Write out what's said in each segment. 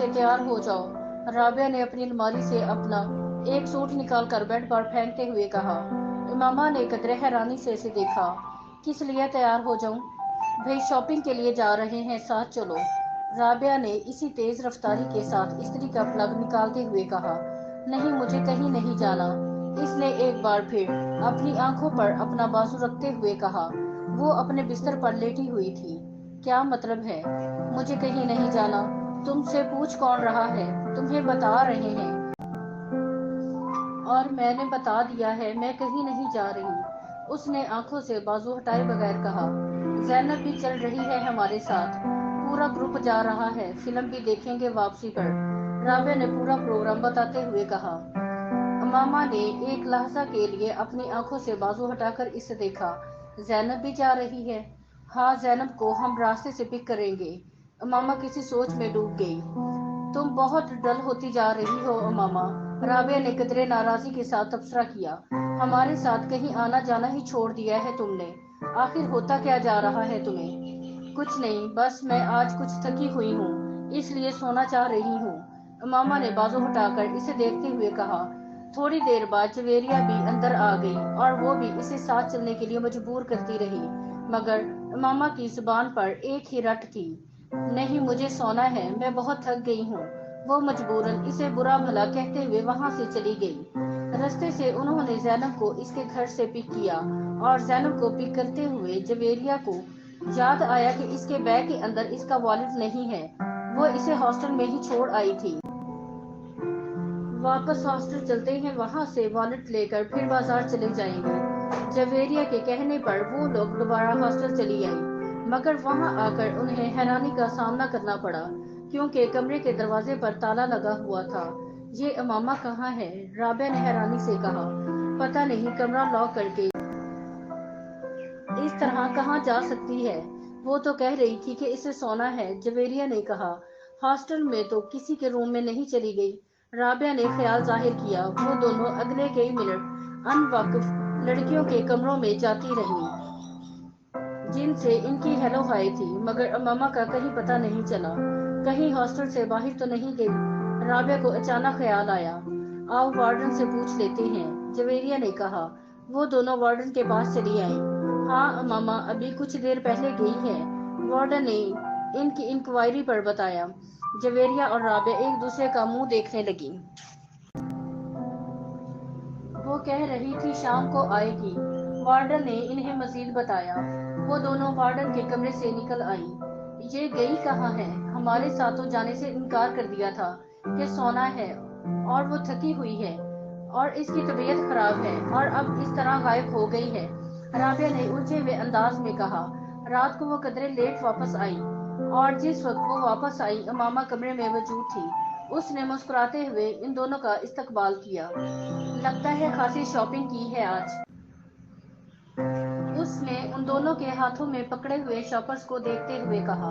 से तैयार हो जाओ। राबिया ने अपनी अलमारी से अपना एक सूट निकाल कर बेड पर फेंकते हुए कहा। इमामा ने कदरे हैरानी से इसे देखा। किस लिए तैयार हो जाऊं? भाई शॉपिंग के लिए जा रहे हैं, साथ चलो। राबिया ने इसी तेज रफ्तारी के साथ इस्त्री का प्लग निकालते हुए कहा। नहीं, मुझे कहीं नहीं जाना। इसने एक बार फिर अपनी आंखों पर अपना बाजू रखते हुए कहा। वो अपने बिस्तर पर लेटी हुई थी। क्या मतलब है, मुझे कहीं नहीं जाना? तुमसे पूछ कौन रहा है? तुम्हें बता रहे हैं और मैंने बता दिया है, मैं कहीं नहीं जा रही। उसने आंखों से बाजू हटाए बगैर कहा। ज़ैनब भी चल रही है हमारे साथ। पूरा ग्रुप जा रहा है, फिल्म भी देखेंगे वापसी पर। राबिया ने पूरा प्रोग्राम बताते हुए कहा। मामा ने एक लहजा के लिए अपनी आंखों से बाजू हटाकर इसे देखा। ज़ैनब भी जा रही है? हाँ, ज़ैनब को हम रास्ते से पिक करेंगे। मामा किसी सोच में डूब गई। तुम बहुत डल होती जा रही हो मामा। राबिया ने कदरे नाराजगी के साथ तबसरा किया। हमारे साथ कहीं आना जाना ही छोड़ दिया है तुमने। आखिर होता क्या जा रहा है तुम्हें? कुछ नहीं, बस मैं आज कुछ थकी हुई हूँ, इसलिए सोना चाह रही हूँ। मामा ने बाजू हटाकर इसे देखते हुए कहा। थोड़ी देर बाद जवेरिया भी अंदर आ गई और वो भी इसे साथ चलने के लिए मजबूर करती रही, मगर मामा की जुबान पर एक ही रट थी। नहीं, मुझे सोना है, मैं बहुत थक गई हूँ। वो मजबूरन इसे बुरा भला कहते हुए वहां से चली गई। रास्ते से उन्होंने ज़ैनब को इसके घर से पिक किया और ज़ैनब को पिक करते हुए जवेरिया को याद आया कि इसके बैग के अंदर इसका वॉलेट नहीं है। वो इसे हॉस्टल में ही छोड़ आई थी। वापस हॉस्टल चलते हैं, वहां से वॉलेट लेकर फिर बाजार चले जाएंगे। जवेरिया के कहने पर वो लोग दोबारा हॉस्टल चली आई, मगर वहां आकर उन्हें हैरानी का सामना करना पड़ा, क्योंकि कमरे के दरवाजे पर ताला लगा हुआ था। ये इमामा कहाँ है? राबिया ने हैरानी से कहा। पता नहीं, कमरा लॉक करके इस तरह कहाँ जा सकती है? वो तो कह रही थी कि इसे सोना है, जवेरिया ने कहा। हॉस्टल में तो किसी के रूम में नहीं चली गई। राबिया ने ख्याल जाहिर किया। वो दोनों अगले कई मिनट अनवाकिफ लड़कियों के कमरों में जाती रही, जिनसे इनकी हेलो हाय थी, मगर अमामा का कहीं पता नहीं चला। कहीं हॉस्टल से बाहर तो नहीं गई। राबिया को अचानक ख्याल आया। आओ वार्डन से पूछ लेते हैं, जवेरिया ने कहा। वो दोनों वार्डन के पास चली आई। हाँ अमामा, अभी कुछ देर पहले गई है, वार्डन ने इनकी इंक्वायरी पर बताया। जवेरिया और राबिया एक दूसरे का मुंह देखने लगी। वो कह रही थी शाम को आएगी, वार्डन ने इन्हें मजीद बताया। वो दोनों वार्डन के कमरे से निकल आई। ये गई कहाँ है? हमारे साथ तो जाने से इनकार कर दिया था कि सोना है और वो थकी हुई है और इसकी तबीयत खराब है, और अब इस तरह गायब हो गई है। राबिया ने उलझे हुए अंदाज में कहा। रात को वो कदरे लेट वापस आई और जिस वक्त वो वापस आई अमामा कमरे में मौजूद थी। उसने मुस्कुराते हुए इन दोनों का इस्तकबाल किया। लगता है खासी शॉपिंग की है आज। उसने उन दोनों के हाथों में पकड़े हुए शॉपर्स को देखते हुए कहा।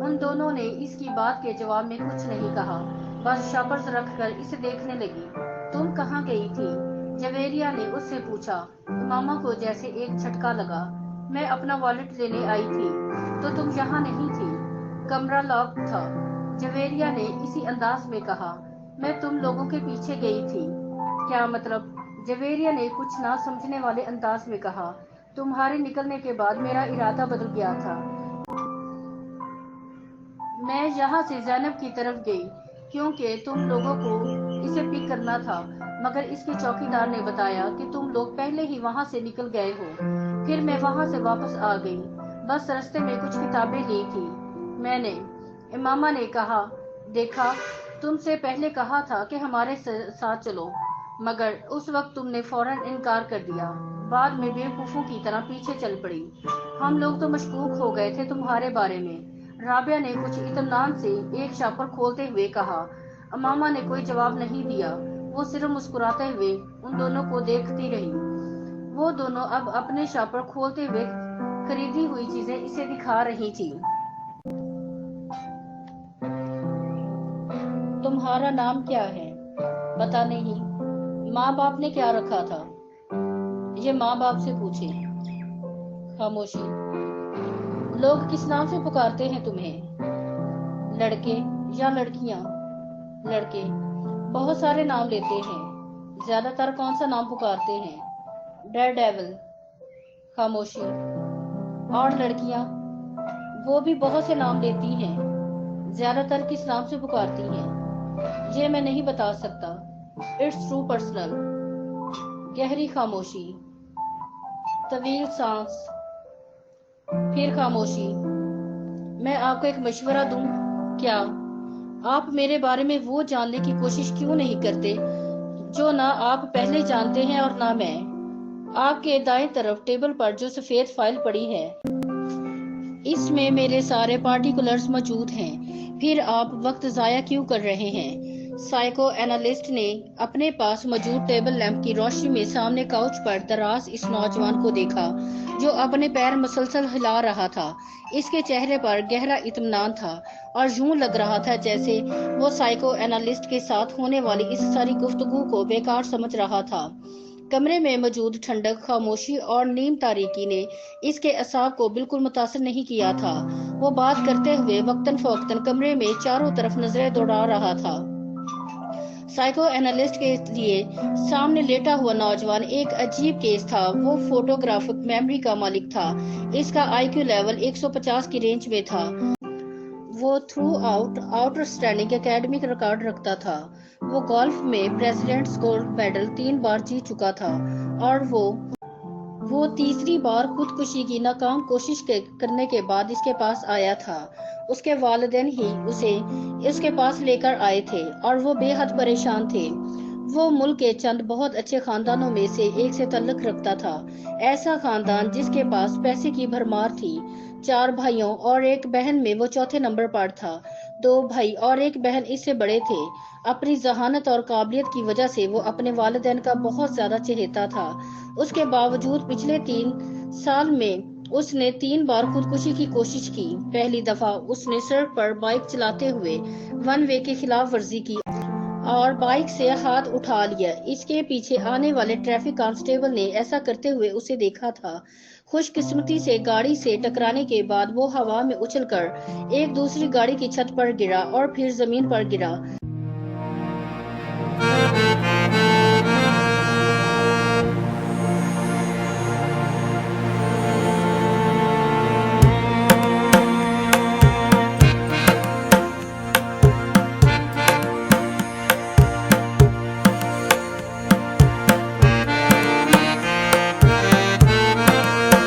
उन दोनों ने इसकी बात के जवाब में कुछ नहीं कहा, बस शॉपर्स रखकर इसे देखने लगी। तुम कहाँ गई थी? जवेरिया ने उससे पूछा। मामा को जैसे एक झटका लगा। मैं अपना वॉलेट लेने आई थी। तो तुम यहाँ नहीं थी? कमरा लॉक था, जवेरिया ने इसी अंदाज में कहा। मैं तुम लोगों के पीछे गई थी। क्या मतलब? जवेरिया ने कुछ ना समझने वाले अंदाज में कहा। तुम्हारे निकलने के बाद मेरा इरादा बदल गया था। मैं यहाँ से ज़ैनब की तरफ गई क्योंकि तुम लोगों को इसे पिक करना था, मगर इसके चौकीदार ने बताया कि तुम लोग पहले ही वहाँ से निकल गए हो। फिर मैं वहाँ से वापस आ गई, बस रास्ते में कुछ किताबें ली थी मैंने। इमामा ने कहा, देखा, तुमसे पहले कहा था कि हमारे साथ चलो, मगर उस वक्त तुमने फौरन इनकार कर दिया। बाद में बेवकूफों की तरह पीछे चल पड़ी। हम लोग तो मशकूक हो गए थे तुम्हारे बारे में। राबिया ने कुछ इत्मीनान से एक शॉपर खोलते हुए कहा। अमामा ने कोई जवाब नहीं दिया। वो सिर्फ मुस्कुराते हुए उन दोनों को देखती रही। वो दोनों अब अपने शॉपर खोलते हुए खरीदी हुई चीजें इसे दिखा रही थी। तुम्हारा नाम क्या है? पता नहीं। माँ बाप ने क्या रखा था? ये माँ बाप से पूछे। खामोशी। लोग किस नाम से पुकारते हैं तुम्हें? लड़के या लड़कियां? लड़के बहुत सारे नाम लेते हैं। ज्यादातर कौन सा नाम पुकारते हैं? Daredevil. खामोशी। और लड़कियां? वो भी बहुत से नाम लेती हैं। ज्यादातर किस नाम से पुकारती हैं? ये मैं नहीं बता सकता। It's too personal. गहरी खामोशी। तवील सांस। फिर खामोशी। मैं आपको एक मशवरा दूं? क्या आप मेरे बारे में वो जानने की कोशिश क्यों नहीं करते जो ना आप पहले जानते हैं और ना मैं? आपके दाएं तरफ टेबल पर जो सफेद फाइल पड़ी है, इसमें मेरे सारे पार्टिकुलर्स मौजूद हैं। फिर आप वक्त जाया क्यों कर रहे हैं? साइको एनालिस्ट ने अपने पास मौजूद टेबल लैंप की रोशनी में सामने काउच पर दराज इस नौजवान को देखा जो अपने पैर मसलसल हिला रहा था। इसके चेहरे पर गहरा इत्मीनान था और यूं लग रहा था जैसे वो साइको एनालिस्ट के साथ होने वाली इस सारी गुफ्तगू को बेकार समझ रहा था। कमरे में मौजूद ठंडक, खामोशी और नीम तारीकी ने इसके असाब को बिल्कुल मुतासर नहीं किया था। वो बात करते हुए वक्तन फवक्तन कमरे में चारों तरफ नजरें दौड़ा रहा था। साइको एनालिस्ट के लिए सामने लेटा हुआ नौजवान एक अजीब केस था। वो फोटोग्राफिक मेमोरी का मालिक था। इसका आईक्यू लेवल 150 की रेंज में था। वो through out outstanding academic record रखता था। वो गोल्फ में प्रेसिडेंट्स गोल्ड मेडल 3 बार जीत चुका था और वो तीसरी बार खुदकुशी की नाकाम कोशिश करने के बाद इसके पास आया था। उसके वालिदैन ही उसे इसके पास लेकर आए थे और वो बेहद परेशान थे। वो मुल्क के चंद बहुत अच्छे खानदानों में से एक से ताल्लुक रखता था। ऐसा खानदान जिसके पास पैसे की भरमार थी। 4 भाइयों और एक बहन में वो चौथे नंबर पर था। 2 भाई और एक बहन इससे बड़े थे। अपनी जहानत और काबिलियत की वजह से वो अपने वालिदैन का बहुत ज्यादा चहेता था। उसके बावजूद पिछले 3 साल में उसने 3 बार खुदकुशी की कोशिश की। पहली दफा उसने सड़क पर बाइक चलाते हुए 1 वे की खिलाफ वर्जी की और बाइक से हाथ उठा लिया। इसके पीछे आने वाले ट्रैफिक कांस्टेबल ने ऐसा करते हुए उसे देखा था। खुशकिस्मती से गाड़ी से टकराने के बाद वो हवा में उछलकर एक दूसरी गाड़ी की छत पर गिरा और फिर जमीन पर गिरा।